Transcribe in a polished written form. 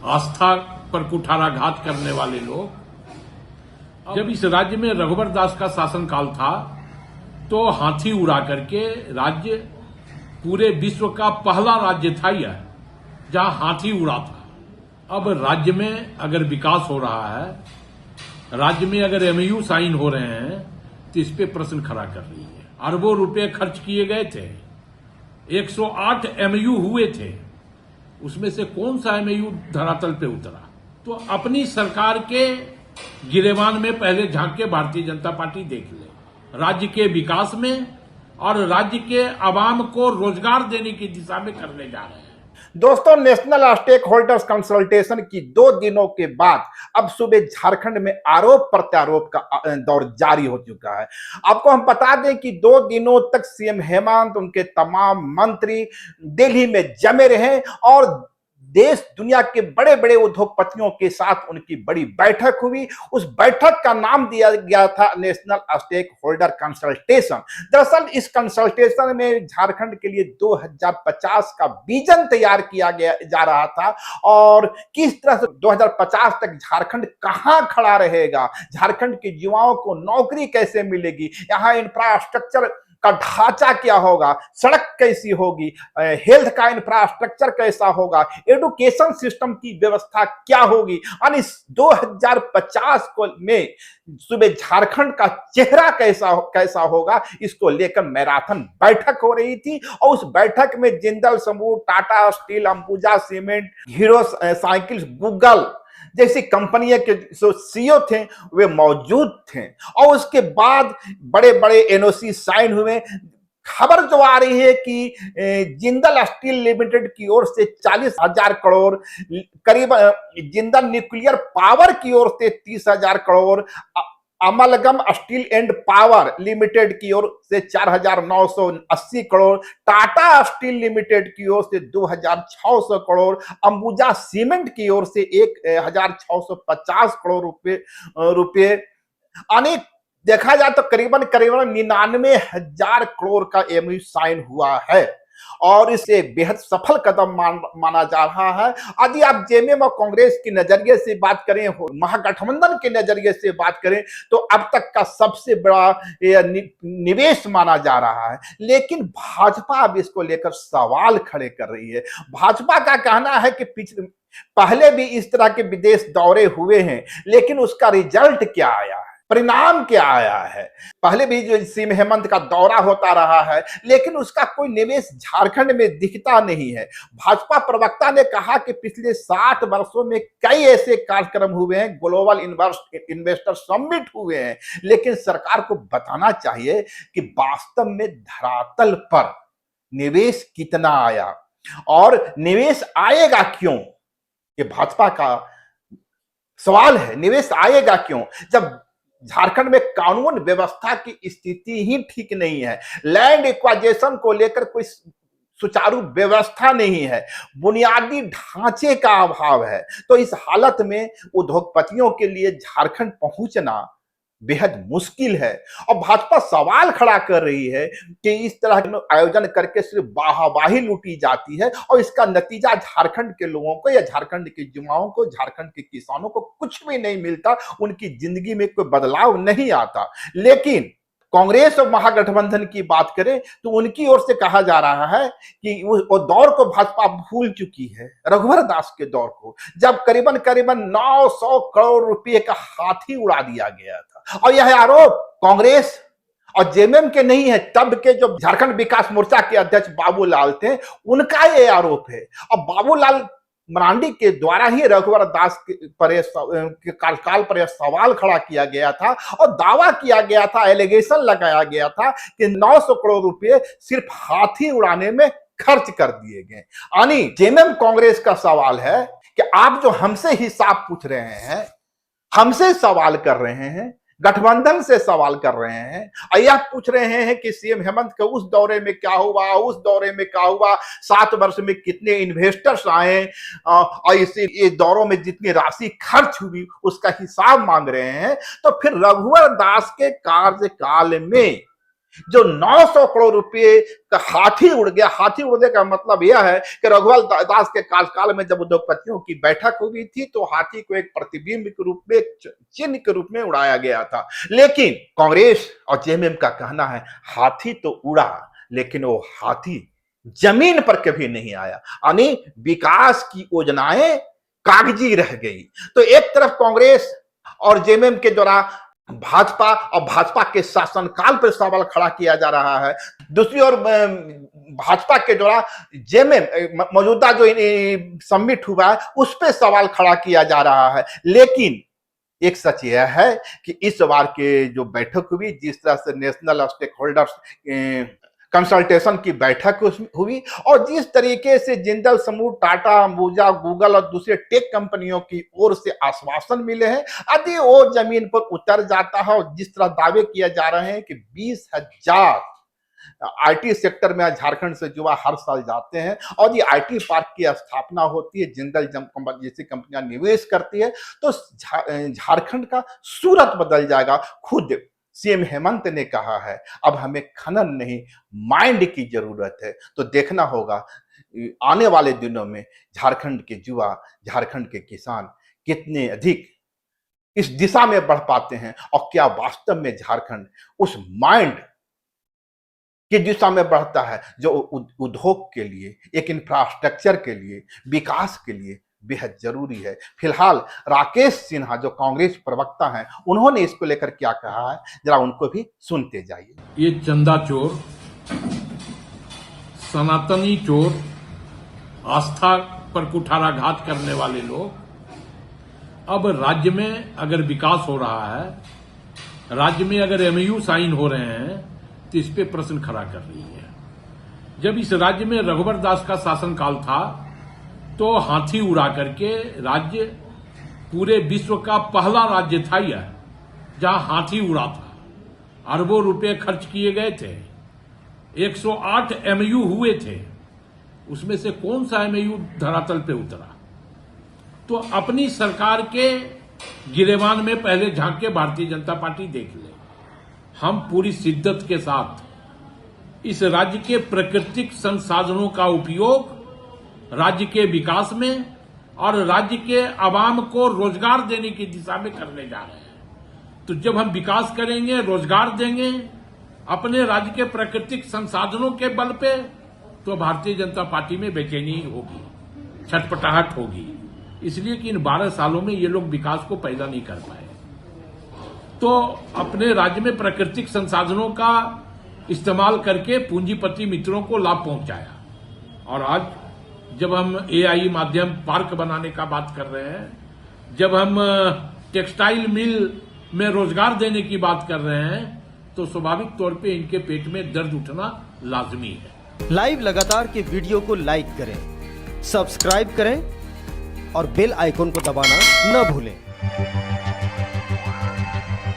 आस्था पर कुठाराघात करने वाले लोग। जब इस राज्य में रघुवर दास का शासनकाल था तो हाथी उड़ा करके राज्य पूरे विश्व का पहला राज्य था यह, जहां हाथी उड़ा था। अब राज्य में अगर विकास हो रहा है, राज्य में अगर एमयू साइन हो रहे हैं, तो इस पे प्रश्न खड़ा कर रही है। अरबों रुपए खर्च किए गए थे, 108 एमयू हुए थे, उसमें से कौन सा एमयू धरातल पे उतरा? तो अपनी सरकार के गिरेबान में पहले झांक के भारतीय जनता पार्टी देख ले। राज्य के विकास में और राज्य के आवाम को रोजगार देने की दिशा में करने जा रहे हैं। दोस्तों, नेशनल स्टेक होल्डर्स कंसल्टेशन की 2 दिनों के बाद अब सुबह झारखंड में आरोप प्रत्यारोप का दौर जारी हो चुका है। आपको हम बता दें कि 2 दिनों तक सीएम हेमंत, उनके तमाम मंत्री दिल्ली में जमे रहे और देश दुनिया के बड़े बड़े उद्योगपतियों के साथ उनकी बड़ी बैठक हुई। उस बैठक का नाम दिया गया था नेशनल स्टेक होल्डर कंसल्टेशन। दरअसल इस कंसल्टेशन में झारखंड के लिए 2050 का विजन तैयार किया गया जा रहा था और किस तरह से 2050 तक झारखंड कहां खड़ा रहेगा, झारखंड के युवाओं को नौकरी कैसे मिलेगी, यहाँ इंफ्रास्ट्रक्चर का ढांचा क्या होगा, सड़क कैसी होगी, हेल्थ का इंफ्रास्ट्रक्चर कैसा होगा, एजुकेशन सिस्टम की व्यवस्था क्या होगी। यानी 2050 को में सुबह झारखंड का चेहरा कैसा होगा, इसको लेकर मैराथन बैठक हो रही थी। और उस बैठक में जिंदल समूह, Tata steel, Ambuja cement, hero cycles, Google जैसी कंपनियों के जो सीईओ थे वे मौजूद थे। और उसके बाद बड़े बड़े एनओसी साइन हुए। खबर जो आ रही है कि जिंदल स्टील लिमिटेड की ओर से 40,000 करोड़, करीब जिंदल न्यूक्लियर पावर की ओर से 30,000 crore, amalgam steel and power limited की ओर से 4,980 करोड़, टाटा स्टील लिमिटेड की ओर से 2,600 करोड़, अंबुजा सीमेंट की ओर से 1,650 करोड़ रुपए अनेक देखा जाए तो करीबन करीबन 99,000 करोड़ का एमयू साइन हुआ है और इसे बेहद सफल कदम माना जा रहा है। यदि आप जेएमएम और कांग्रेस के नजरिए से बात करें, महागठबंधन के नजरिए से बात करें, तो अब तक का सबसे बड़ा निवेश माना जा रहा है। लेकिन भाजपा अब इसको लेकर सवाल खड़े कर रही है। भाजपा का कहना है कि पहले भी इस तरह के विदेश दौरे हुए हैं, लेकिन उसका रिजल्ट क्या आया है, परिणाम क्या आया है। पहले भी जो सीएम हेमंत का दौरा होता रहा है, लेकिन उसका कोई निवेश झारखंड में दिखता नहीं है। भाजपा प्रवक्ता ने कहा कि पिछले 60 वर्षों में कई ऐसे कार्यक्रम हुए हैं, ग्लोबल इन्वेस्टर समिट हुए हैं, लेकिन सरकार को बताना चाहिए कि वास्तव में धरातल पर निवेश कितना आया और निवेश आएगा क्यों। ये भाजपा का सवाल है, निवेश आएगा क्यों जब झारखंड में कानून व्यवस्था की स्थिति ही ठीक नहीं है, लैंड एक्वाजिशन को लेकर कोई सुचारू व्यवस्था नहीं है, बुनियादी ढांचे का अभाव है। तो इस हालत में उद्योगपतियों के लिए झारखंड पहुंचना बेहद मुश्किल है और भाजपा सवाल खड़ा कर रही है कि इस तरह के आयोजन करके सिर्फ वाहवाही लूटी जाती है और इसका नतीजा झारखंड के लोगों को या झारखंड के युवाओं को, झारखंड के किसानों को कुछ भी नहीं मिलता, उनकी जिंदगी में कोई बदलाव नहीं आता। लेकिन कांग्रेस और महागठबंधन की बात करें तो उनकी ओर से कहा जा रहा है कि वो दौर को भाजपा भूल चुकी है, रघुवर दास के दौर को, जब करीबन करीबन 900 करोड़ रुपए का हाथी उड़ा दिया गया था। और यह आरोप कांग्रेस और जेएमएम के नहीं है, तब के जो झारखंड विकास मोर्चा के अध्यक्ष बाबूलाल थे, उनका यह आरोप है। और बाबूलाल मरांडी के द्वारा ही रघुवर दास के कार्यकाल पर यह सवाल खड़ा किया गया था और दावा किया गया था, एलिगेशन लगाया गया था कि 900 करोड़ रुपए सिर्फ हाथी उड़ाने में खर्च कर दिए गए। यानी जेएमएम कांग्रेस का सवाल है कि आप जो हमसे हिसाब पूछ रहे हैं, हमसे सवाल कर रहे हैं, गठबंधन से सवाल कर रहे हैं, यह पूछ रहे हैं कि सीएम हेमंत के उस दौरे में क्या हुआ, उस दौरे में क्या हुआ, 7 वर्ष में कितने इन्वेस्टर्स आए और इस दौरों में जितनी राशि खर्च हुई उसका हिसाब मांग रहे हैं। तो फिर रघुवर दास के कार्यकाल में जो 900 करोड़ रुपए का हाथी उड़ गया। हाथी उड़ने का मतलब यह है कि रघुवर दास के काल में जब उद्योगपतियों की बैठक हुई थी तो हाथी को एक प्रतिबिंब के रूप में, एक चिन्ह के रूप में उड़ाया गया था। लेकिन कांग्रेस और जेएमएम का कहना है हाथी तो उड़ा लेकिन वो हाथी जमीन पर कभी नहीं आया, यानी विकास की योजनाएं कागजी रह गई। तो एक तरफ कांग्रेस और जेएमएम के द्वारा भाजपा और भाजपा के शासनकाल पर सवाल खड़ा किया जा रहा है, दूसरी ओर भाजपा के द्वारा जेएमएम मौजूदा जो समिट हुआ है उस पर सवाल खड़ा किया जा रहा है। लेकिन एक सच यह है कि इस बार के जो बैठक हुई, जिस तरह से नेशनल स्टेक होल्डर्स कंसल्टेशन की बैठक हुई और जिस तरीके से जिंदल समूह, टाटा, अंबुजा, गूगल और दूसरे टेक कंपनियों की ओर से आश्वासन मिले हैं, यदि वो जमीन पर उतर जाता है और जिस तरह दावे किए जा रहे हैं कि 20,000 आईटी सेक्टर में झारखंड से युवा हर साल जाते हैं और ये आईटी पार्क की स्थापना होती है, जिंदल जैसी कंपनियां निवेश करती है, तो झारखंड का सूरत बदल जाएगा। खुद सीएम हेमंत ने कहा है अब हमें खनन नहीं माइंड की जरूरत है। तो देखना होगा आने वाले दिनों में झारखंड के युवा, झारखंड के किसान कितने अधिक इस दिशा में बढ़ पाते हैं और क्या वास्तव में झारखंड उस माइंड की दिशा में बढ़ता है जो उद्योग के लिए, एक इंफ्रास्ट्रक्चर के लिए, विकास के लिए बेहद जरूरी है। फिलहाल राकेश सिन्हा जो कांग्रेस प्रवक्ता हैं, उन्होंने इसको लेकर क्या कहा है, जरा उनको भी सुनते जाइए। ये चंदा चोर, सनातनी चोर, आस्था पर कुठाराघात करने वाले लोग अब राज्य में अगर विकास हो रहा है, राज्य में अगर एमयू साइन हो रहे हैं तो इस पे प्रश्न खड़ा कर रही है। जब इस राज्य में रघुवर दास का शासनकाल था तो हाथी उड़ा करके राज्य पूरे विश्व का पहला राज्य था यह जहां हाथी उड़ा था। अरबों रुपए खर्च किए गए थे, 108 एमयू हुए थे, उसमें से कौन सा एमयू धरातल पे उतरा? तो अपनी सरकार के गिरेबान में पहले झांक के भारतीय जनता पार्टी देख ले। हम पूरी शिद्दत के साथ इस राज्य के प्राकृतिक संसाधनों का उपयोग राज्य के विकास में और राज्य के आवाम को रोजगार देने की दिशा में करने जा रहे हैं। तो जब हम विकास करेंगे, रोजगार देंगे अपने राज्य के प्राकृतिक संसाधनों के बल पे, तो भारतीय जनता पार्टी में बेचैनी होगी, छटपटाहट होगी, इसलिए कि इन 12 सालों में ये लोग विकास को पैदा नहीं कर पाए। तो अपने राज्य में प्राकृतिक संसाधनों का इस्तेमाल करके पूंजीपति मित्रों को लाभ पहुंचाया। और आज जब हम एआई माध्यम पार्क बनाने का बात कर रहे हैं, जब हम टेक्सटाइल मिल में रोजगार देने की बात कर रहे हैं, तो स्वाभाविक तौर पे इनके पेट में दर्द उठना लाजमी है। लाइव लगातार के वीडियो को लाइक करें, सब्सक्राइब करें और बेल आइकॉन को दबाना न भूलें।